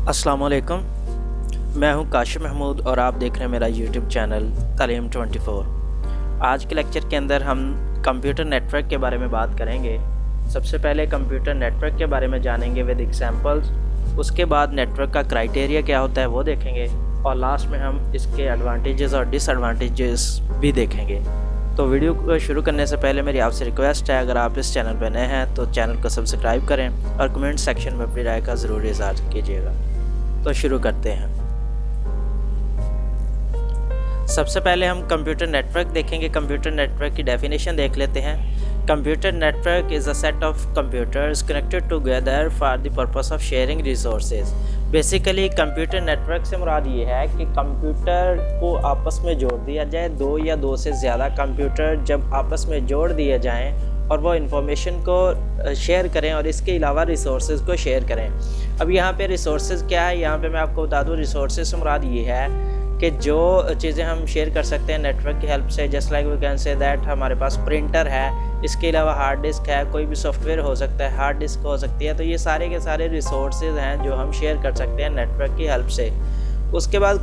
अस्सलाम वालेकुम। मैं हूं काशिफ महमूद और आप देख रहे हैं मेरा यूट्यूब चैनल तालीम 24। आज के लेक्चर के अंदर हम कंप्यूटर नेटवर्क के बारे में बात करेंगे। सबसे पहले कंप्यूटर नेटवर्क के बारे में जानेंगे विद एग्जांपल्स, उसके बाद नेटवर्क का क्राइटेरिया क्या होता है वो देखेंगे और लास्ट में हम इसके एडवांटेजेस और डिसएडवांटेजेस भी देखेंगे। तो वीडियो को शुरू करने से पहले मेरी आपसे रिक्वेस्ट है, अगर आप इस चैनल पर नए हैं तो चैनल को सब्सक्राइब करें और कमेंट सेक्शन में अपनी राय का ज़रूर इज़हार कीजिएगा। तो शुरू करते हैं। सबसे पहले हम कंप्यूटर नेटवर्क देखेंगे। कंप्यूटर नेटवर्क की डेफिनेशन देख लेते हैं। Computer network is a set of computers connected together for the purpose of sharing resources. Basically computer network से मुराद ये है कि कंप्यूटर को आपस में जोड़ दिया जाए, दो या दो से ज़्यादा कंप्यूटर जब आपस में जोड़ दिए जाएँ और वो इन्फॉर्मेशन को शेयर करें और इसके अलावा रिसोर्सेज को शेयर करें। अब यहाँ पे रिसोर्सेज क्या है, यहाँ पे मैं आपको बता दूँ रिसोर्सेज से मुराद ये है कि जो चीज़ें हम शेयर कर सकते हैं नेटवर्क की हेल्प से, just like we can say that हमारे पास प्रिंटर है, इसके अलावा हार्ड डिस्क है, कोई भी सॉफ्टवेयर हो सकता है, हार्ड डिस्क हो सकती है। तो ये सारे के सारे रिसोर्सेज हैं जो हम शेयर कर सकते हैं नेटवर्क की हेल्प से। उसके बाद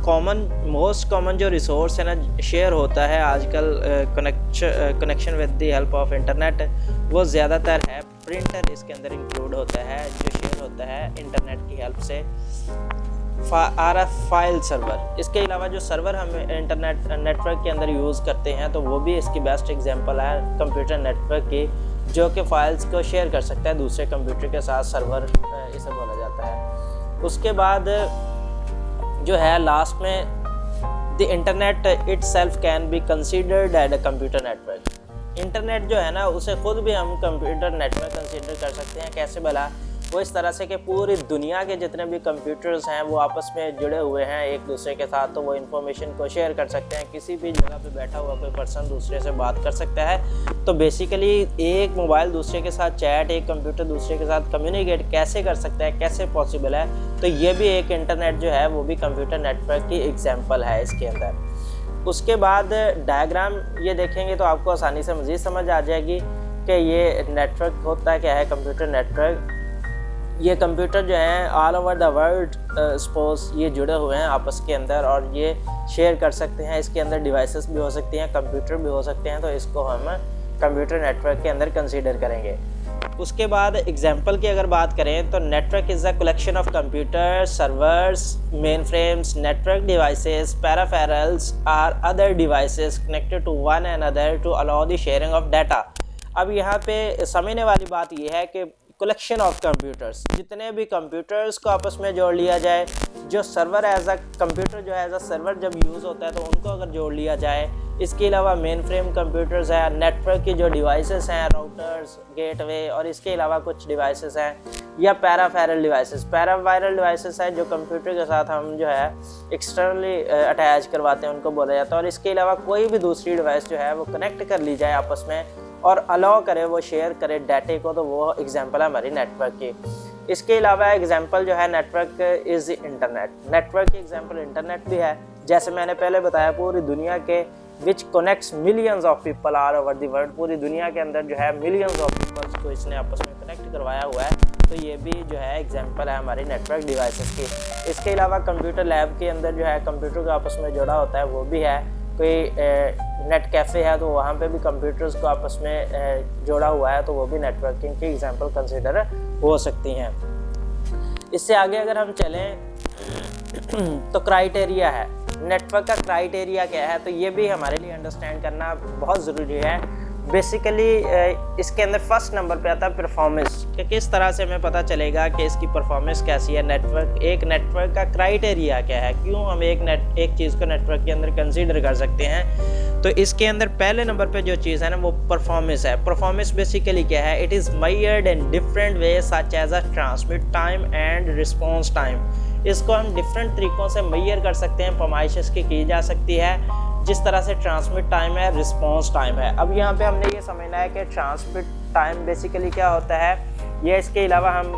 मोस्ट कॉमन जो रिसोर्स है ना शेयर होता है आजकल connection with the help of internet, वो ज़्यादातर है प्रिंटर इसके अंदर इंक्लूड होता है जो शेयर होता है इंटरनेट की हेल्प से। RF फाइल सर्वर, इसके अलावा जो सर्वर हम इंटरनेट नेटवर्क के अंदर यूज़ करते हैं तो वो भी इसकी बेस्ट एग्जांपल है कंप्यूटर नेटवर्क की, जो कि फाइल्स को शेयर कर सकता है दूसरे कंप्यूटर के साथ, सर्वर इसे बोला जाता है। उसके बाद जो है लास्ट में the internet itself can be considered as a computer network. Internet जो है ना उसे खुद भी हम कंप्यूटर नेटवर्क कंसीडर कर सकते हैं। कैसे भला? वो इस तरह से कि पूरी दुनिया के जितने भी कंप्यूटर्स हैं वो आपस में जुड़े हुए हैं एक दूसरे के साथ, तो वो इन्फॉर्मेशन को शेयर कर सकते हैं। किसी भी जगह पे बैठा हुआ कोई पर्सन दूसरे से बात कर सकता है। तो बेसिकली एक मोबाइल दूसरे के साथ चैट, एक कंप्यूटर दूसरे के साथ कम्युनिकेट कैसे कर सकता है, कैसे पॉसिबल है, तो ये भी एक इंटरनेट जो है वो भी कंप्यूटर नेटवर्क की एग्जाम्पल है इसके अंदर। उसके बाद डायग्राम ये देखेंगे तो आपको आसानी से मज़ीद समझ आ जाएगी कि ये नेटवर्क होता क्या है। कंप्यूटर नेटवर्क, ये कंप्यूटर जो हैं all over the world suppose ये जुड़े हुए हैं आपस के अंदर और ये शेयर कर सकते हैं। इसके अंदर डिवाइसेस भी हो सकती हैं, कंप्यूटर भी हो सकते हैं, तो इसको हम कंप्यूटर नेटवर्क के अंदर कंसीडर करेंगे। उसके बाद एग्जांपल की अगर बात करें तो network is a collection of computer, servers, mainframes, network devices, peripherals are other devices connected to one and other to allow the sharing of data. अब यहाँ पे समझने वाली बात यह है कि कलेक्शन ऑफ कंप्यूटर्स, जितने भी कंप्यूटर्स को आपस में जोड़ लिया जाए, जो सर्वर एज अ कंप्यूटर जो एज अ सर्वर जब यूज़ होता है तो उनको अगर जोड़ लिया जाए। इसके अलावा मेन फ्रेम कंप्यूटर्स हैं, नेटवर्क की जो डिवाइसेस हैं, राउटर्स, गेटवे और इसके अलावा कुछ डिवाइसेस हैं, या पैराफेरल डिवाइसेस। पैरावायरल डिवाइसेस हैं जो कंप्यूटर के साथ हम जो है एक्सटर्नली अटैच करवाते हैं, उनको बोला जाता है। और इसके अलावा कोई भी दूसरी डिवाइस जो है वो कनेक्ट कर ली जाए आपस में और अलाउ करे, वो शेयर करे डाटे को, तो वो एग्जांपल है हमारी नेटवर्क की। इसके अलावा एग्जांपल जो है नेटवर्क इज़ इंटरनेट। नेटवर्क की एग्जांपल इंटरनेट भी है, जैसे मैंने पहले बताया पूरी दुनिया के which connects millions of people all over the world. पूरी दुनिया के अंदर जो है मिलियंस ऑफ पीपल्स को इसने आपस में कनेक्ट करवाया हुआ है, तो ये भी जो है एग्जांपल है हमारी नेटवर्क डिवाइसेस की। इसके अलावा कंप्यूटर लैब के अंदर जो है कंप्यूटर को आपस में जोड़ा होता है, वो भी है। कोई नेट कैफ़े है तो वहाँ पे भी कंप्यूटर्स को आपस में जोड़ा हुआ है, तो वो भी नेटवर्किंग की एग्जांपल कंसीडर हो सकती हैं। इससे आगे अगर हम चलें तो क्राइटेरिया है, नेटवर्क का क्राइटेरिया क्या है, तो ये भी हमारे लिए अंडरस्टैंड करना बहुत ज़रूरी है। बेसिकली इसके अंदर फर्स्ट नंबर पे आता है परफॉर्मेंस, कि किस तरह से हमें पता चलेगा कि इसकी परफॉर्मेंस कैसी है। एक नेटवर्क का क्राइटेरिया क्या है, क्यों हम एक चीज़ को नेटवर्क के अंदर कंसीडर कर सकते हैं। तो इसके अंदर पहले नंबर पे जो चीज़ है ना वो परफॉर्मेंस है। परफॉर्मेंस बेसिकली क्या है, it is measured in different way such as a transmit time and response time. इसको हम डिफरेंट तरीक़ों से मेजर कर सकते हैं, पैमाइश इसकी की जा सकती है, जिस तरह से ट्रांसमिट टाइम है, रिस्पॉन्स टाइम है। अब यहाँ पे हमने ये समझना है कि ट्रांसमिट टाइम बेसिकली क्या होता है, ये इसके अलावा हम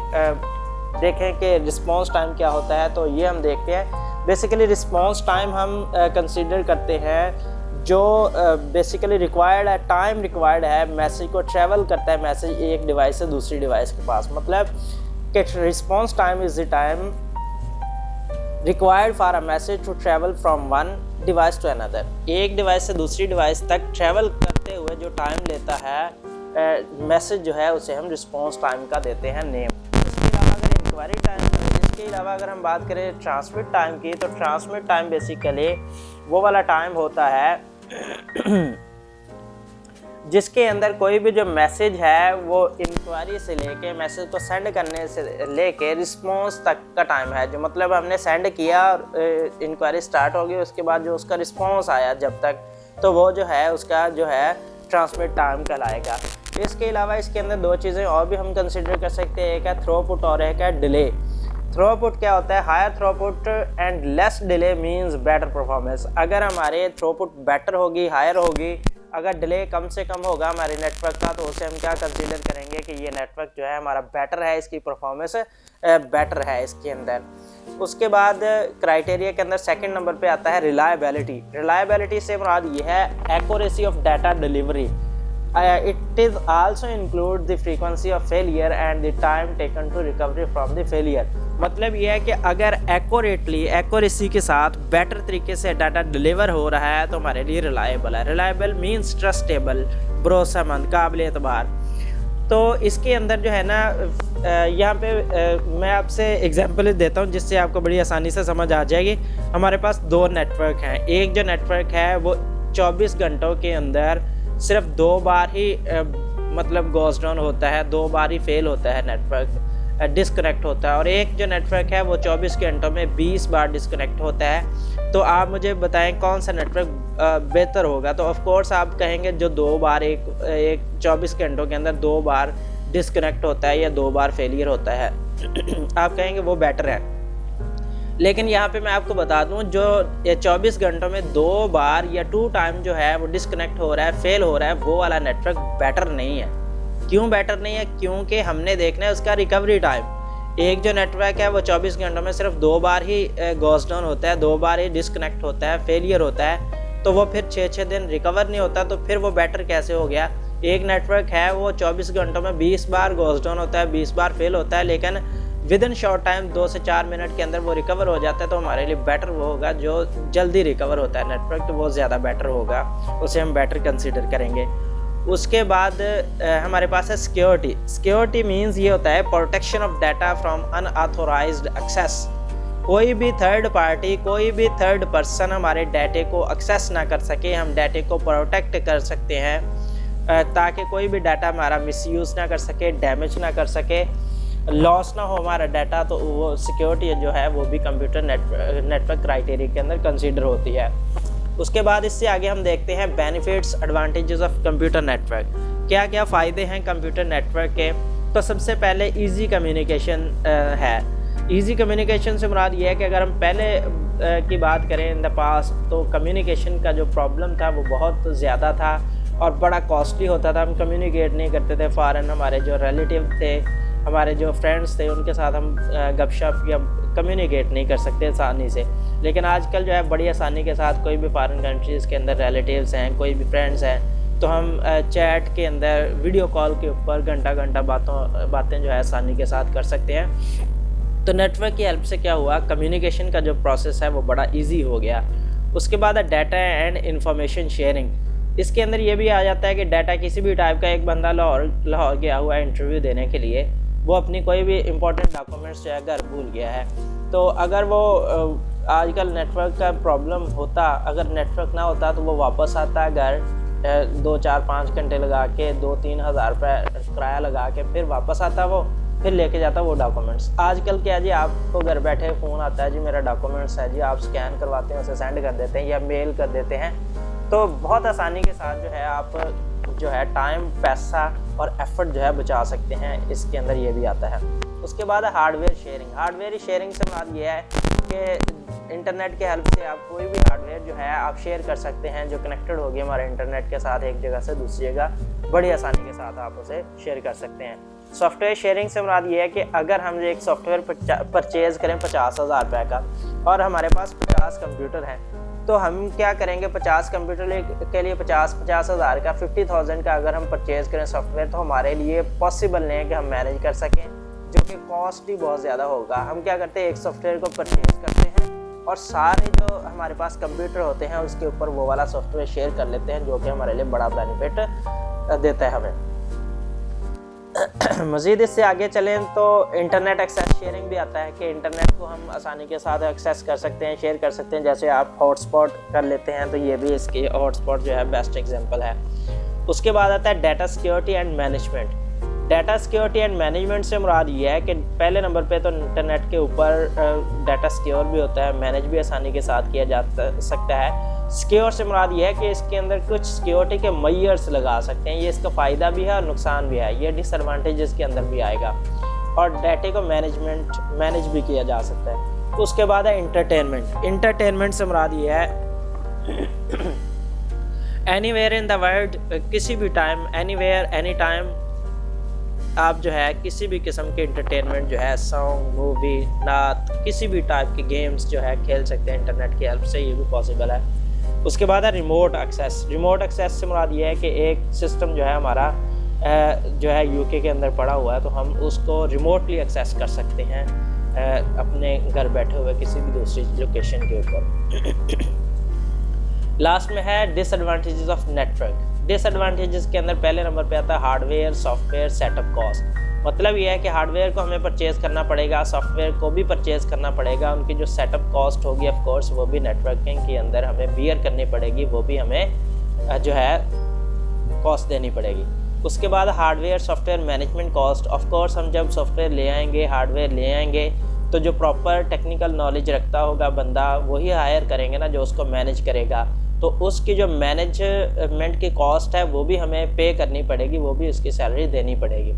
देखें कि रिस्पॉन्स टाइम क्या होता है, तो ये हम देखते हैं। बेसिकली रिस्पॉन्स टाइम हम कंसीडर करते हैं जो बेसिकली रिक्वायर्ड है, टाइम रिक्वायर्ड है मैसेज को ट्रैवल करता है, मैसेज एक डिवाइस से दूसरी डिवाइस के पास। मतलब कि response time is the time required for a message to travel from one device to another, एक डिवाइस से दूसरी डिवाइस तक ट्रैवल करते हुए जो टाइम लेता है मैसेज जो है उसे हम रिस्पॉन्स टाइम का देते हैं नेम। इसके अलावा अगर इंक्वायरी टाइम, इसके अलावा अगर हम बात करें ट्रांसमिट टाइम की, तो ट्रांसमिट टाइम बेसिकली वो वाला टाइम होता है जिसके अंदर कोई भी जो मैसेज है वो इंक्वायरी से लेके मैसेज को सेंड करने से लेके रिस्पॉन्स तक का टाइम है। जो मतलब हमने सेंड किया और इंक्वायरी स्टार्ट हो गई, उसके बाद जो उसका रिस्पॉन्स आया जब तक, तो वो जो है उसका जो है ट्रांसमिट टाइम कहलाएगा। इसके अलावा इसके अंदर दो चीज़ें और भी हम कंसिडर कर सकते हैं, एक है थ्रोपुट और एक है डिले। थ्रोपुट क्या होता है? Higher throughput and less delay means better performance. अगर हमारे थ्रोपुट बेटर होगी, हायर होगी, अगर डिले कम से कम होगा हमारे नेटवर्क का, तो उसे हम क्या कंसीडर करेंगे कि ये नेटवर्क जो है हमारा बेटर है, इसकी परफॉर्मेंस बेटर है इसके अंदर। उसके बाद क्राइटेरिया के अंदर सेकंड नंबर पे आता है रिलायबिलिटी। रिलायबिलिटी से मुराद ये है accuracy of data delivery. It is also include the frequency of failure and the time taken to recovery from the failure। मतलब ये है कि अगर एक्यूरेसी के साथ बेटर तरीके से डाटा डिलीवर हो रहा है तो हमारे लिए रिलायबल है। रिलायबल मीन्स ट्रस्टेबल, भरोसेमंद, काबिल एतबार। तो इसके अंदर जो है ना यहाँ पे मैं आपसे एग्जांपल देता हूँ जिससे आपको बड़ी आसानी से समझ आ जाएगी। हमारे पास दो नेटवर्क हैं। एक जो नेटवर्क है वो 24 घंटों के अंदर सिर्फ 2 बार ही मतलब गोज डाउन होता है, 2 बार ही फेल होता है नेटवर्क, डिस्कनेक्ट होता है। और एक जो नेटवर्क है वो 24 घंटों में 20 बार डिस्कनेक्ट होता है। तो आप मुझे बताएं कौन सा नेटवर्क बेहतर होगा? तो ऑफ कोर्स आप कहेंगे जो 2 बार एक 24 घंटों के अंदर 2 बार डिस्कनेक्ट होता है या 2 बार फेलियर होता है आप कहेंगे वो बेटर है। लेकिन यहाँ पे मैं आपको बता दूँ जो 24 घंटों में 2 बार या 2 टाइम जो है वो डिस्कनेक्ट हो रहा है, फेल हो रहा है, वो वाला नेटवर्क बेटर नहीं है। क्यों बेटर नहीं है? क्योंकि हमने देखना है उसका रिकवरी टाइम। एक जो नेटवर्क है वो 24 घंटों में सिर्फ 2 बार ही गोज डाउन होता है, 2 बार ही डिस्कनेक्ट होता है, फेलियर होता है, तो वो फिर 6-6 दिन रिकवर नहीं होता, तो फिर वो बेटर कैसे हो गया? एक नेटवर्क है वो 24 घंटों में 20 बार गोज डाउन होता है, 20 बार फेल होता है, लेकिन विद इन शॉर्ट टाइम 2 से 4 मिनट के अंदर वो रिकवर हो जाता है। तो हमारे लिए बेटर वो होगा जो जल्दी रिकवर होता है नेटवर्क, तो वो ज़्यादा बेटर होगा, उसे हम बेटर कंसीडर करेंगे। उसके बाद हमारे पास है सिक्योरिटी। सिक्योरिटी मींस ये होता है protection of data from unauthorized access. कोई भी थर्ड पार्टी, कोई भी थर्ड पर्सन हमारे डाटे को एक्सेस ना कर सके, हम डाटे को प्रोटेक्ट कर सकते हैं ताकि कोई भी डाटा हमारा मिसयूज़ ना कर सके, डैमेज ना कर सके, लॉस ना हो हमारा डाटा। तो वो सिक्योरिटी जो है वो भी कंप्यूटर नेटवर्क क्राइटेरिया के अंदर कंसीडर होती है। उसके बाद इससे आगे हम देखते हैं benefits, advantages of computer network. क्या क्या फ़ायदे हैं कंप्यूटर नेटवर्क के? तो सबसे पहले इजी कम्युनिकेशन है। इजी कम्युनिकेशन से मुराद ये है कि अगर हम पहले की बात करें इन द पास्ट, तो कम्युनिकेशन का जो प्रॉब्लम था वो बहुत ज़्यादा था और बड़ा कॉस्टली होता था। हम कम्युनिकेट नहीं करते थे फ़ॉरेन, हमारे जो रिलेटिव थे, हमारे जो फ्रेंड्स थे, उनके साथ हम गपशप या कम्युनिकेट नहीं कर सकते आसानी से। लेकिन आजकल जो है बड़ी आसानी के साथ कोई भी फॉरेन कंट्रीज़ के अंदर रिलेटिव्स हैं, कोई भी फ्रेंड्स हैं, तो हम चैट के अंदर, वीडियो कॉल के ऊपर घंटा बातें जो है आसानी के साथ कर सकते हैं। तो नेटवर्क की हेल्प से क्या हुआ, कम्युनिकेशन का जो प्रोसेस है वो बड़ा ईजी हो गया। उसके बाद है डाटा एंड इंफॉर्मेशन शेयरिंग। इसके अंदर ये भी आ जाता है कि डाटा किसी भी टाइप का, एक बंदा लाहौर गया हुआ है इंटरव्यू देने के लिए, वो अपनी कोई भी इम्पोर्टेंट डॉक्यूमेंट्स जो है घर भूल गया है, तो अगर वो आजकल नेटवर्क का प्रॉब्लम होता, अगर नेटवर्क ना होता तो वो वापस आता घर 2, 4, 5 घंटे लगा के 2-3 हज़ार रुपये किराया लगा के फिर वापस आता, वो फिर लेके जाता वो डॉक्यूमेंट्स। आजकल क्या जी, आपको घर बैठे फ़ोन आता है जी मेरा डॉक्यूमेंट्स है जी, आप स्कैन करवाते हैं, उसे सेंड कर देते हैं या मेल कर देते हैं। तो बहुत आसानी के साथ जो है आप जो है टाइम, पैसा और एफर्ट जो है बचा सकते हैं, इसके अंदर ये भी आता है। उसके बाद है हार्डवेयर शेयरिंग। हार्डवेयर शेयरिंग से बात ये है कि इंटरनेट के हेल्प से आप कोई भी हार्डवेयर जो है आप शेयर कर सकते हैं जो कनेक्टेड होगी हमारे इंटरनेट के साथ, एक जगह से दूसरी जगह बड़ी आसानी के साथ आप उसे शेयर कर सकते हैं। सॉफ्टवेयर शेयरिंग से मुराद ये है कि अगर हम एक सॉफ्टवेयर परचेज़ करें 50,000 रुपये का और हमारे पास 50 कंप्यूटर हैं, तो हम क्या करेंगे, 50 कंप्यूटर के लिए 50 हज़ार का, 50,000 का अगर हम परचेज़ करें सॉफ्टवेयर, तो हमारे लिए पॉसिबल नहीं है कि हम मैनेज कर सकें। जो कि कॉस्ट ही बहुत ज़्यादा होगा। हम क्या करते हैं, एक सॉफ्टवेयर को परचेज करते हैं और सारे जो हमारे पास कंप्यूटर होते हैं उसके ऊपर वो वाला सॉफ्टवेयर शेयर कर लेते हैं, जो कि हमारे लिए बड़ा बेनिफिट देता है हमें। मज़ीद इससे आगे चलें तो इंटरनेट एक्सेस शेयरिंग भी आता है कि इंटरनेट को हम आसानी के साथ एक्सेस कर सकते हैं, शेयर कर सकते हैं। जैसे आप हॉटस्पॉट कर लेते हैं, तो ये भी इसकी हॉटस्पॉट जो है बेस्ट एग्जांपल है। उसके बाद आता है data security and management. Data security and management से मुराद ये है कि पहले नंबर पे तो इंटरनेट के ऊपर डाटा सिक्योर भी होता है, मैनेज भी आसानी के साथ किया जा सकता है। सिक्योर से मुराद ये है कि इसके अंदर कुछ सिक्योरिटी के मेजर्स लगा सकते हैं, ये इसका फ़ायदा भी है और नुकसान भी है, ये डिसएडवांटेज इसके अंदर भी आएगा। और डाटे को मैनेज भी किया जा सकता है। उसके बाद है इंटरटेनमेंट। इंटरटेनमेंट से मुराद ये है एनीवेयर इन द वर्ल्ड, किसी भी टाइम, एनीवेयर एनी टाइम आप जो है किसी भी किस्म के इंटरटेनमेंट जो है, सॉन्ग, मूवी, नात, किसी भी टाइप के गेम्स जो है खेल सकते हैं इंटरनेट की हेल्प से, ये भी पॉसिबल है। उसके बाद है रिमोट एक्सेस। रिमोट एक्सेस से मुराद ये है कि एक सिस्टम जो है हमारा जो है यूके के अंदर पड़ा हुआ है, तो हम उसको रिमोटली एक्सेस कर सकते हैं अपने घर बैठे हुए किसी भी दूसरी लोकेशन के ऊपर। लास्ट में है डिसएडवांटेजेस ऑफ नेटवर्क। डिसएडवांटेजेस के अंदर पहले नंबर पे आता है हार्डवेयर, सॉफ्टवेयर, सेटअप कॉस्ट। मतलब ये है कि हार्डवेयर को हमें परचेज़ करना पड़ेगा, सॉफ्टवेयर को भी परचेज़ करना पड़ेगा, उनकी जो सेटअप कॉस्ट होगी ऑफ कोर्स वो भी नेटवर्किंग के अंदर हमें बियर करनी पड़ेगी, वो भी हमें जो है कॉस्ट देनी पड़ेगी। उसके बाद hardware software management cost. Of course हम जब सॉफ्टवेयर ले आएंगे, हार्डवेयर ले आएंगे, तो जो प्रॉपर टेक्निकल नॉलेज रखता होगा बंदा वही हायर करेंगे ना, जो उसको मैनेज करेगा, तो उसकी जो मैनेजमेंट की कॉस्ट है वो भी हमें पे करनी पड़ेगी, वो भी उसकी सैलरी देनी पड़ेगी।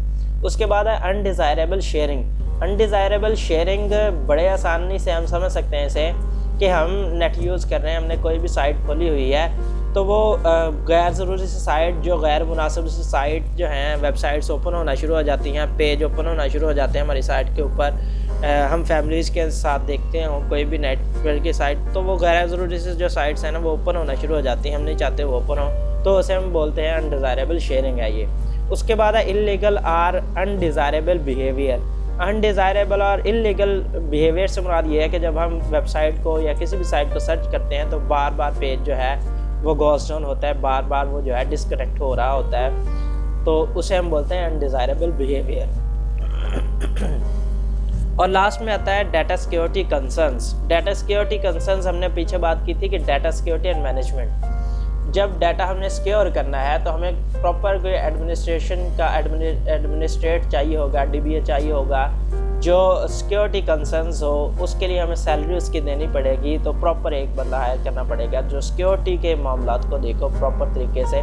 उसके बाद है अनडिज़ायरेबल शेयरिंग। अनडिज़ायरेबल शेयरिंग बड़े आसानी से हम समझ सकते हैं इसे कि हम नेट यूज़ कर रहे हैं, हमने कोई भी साइट खोली हुई है, तो वो गैर ज़रूरी सी साइट, जो गैर मुनासिब सी साइट जो हैं, वेबसाइट्स ओपन होना शुरू हो जाती हैं, पेज ओपन होना शुरू हो जाते हैं हमारी साइट के ऊपर। हम फैमिलीज़ के साथ देखते हैं कोई भी नेटवर्क की साइट, तो वो गैर ज़रूरी से जो साइट्स हैं ना वो ओपन होना शुरू हो जाती हैं, हम नहीं चाहते वो ओपन हो, तो उसे हम बोलते हैं अनडिज़ायरेबल शेयरिंग है ये। उसके बाद है इल्लीगल और अनडिज़ायरेबल बिहेवियर। अनडिज़ायरेबल और इल्लीगल बिहेवियर से मुराद ये है कि जब हम वेबसाइट को या किसी भी साइट को सर्च करते हैं तो बार बार पेज जो है वो गोज़ डाउन होता है, बार बार वो जो है डिस्कनेक्ट हो रहा होता है, तो उसे हम बोलते हैं अनडिज़ायरेबल बिहेवियर। और लास्ट में आता है data security concerns. Data security concerns हमने पीछे बात की थी कि डाटा सिक्योरिटी एंड मैनेजमेंट। जब डाटा हमने सिक्योर करना है तो हमें प्रॉपर कोई एडमिनिस्ट्रेशन का एडमिनिस्ट्रेट चाहिए होगा, डीबीए चाहिए होगा, जो सिक्योरिटी कंसर्न्स हो, उसके लिए हमें सैलरी उसकी देनी पड़ेगी, तो प्रॉपर एक बंदा हायर करना पड़ेगा जो सिक्योरिटी के मामलात को देखो प्रॉपर तरीके से।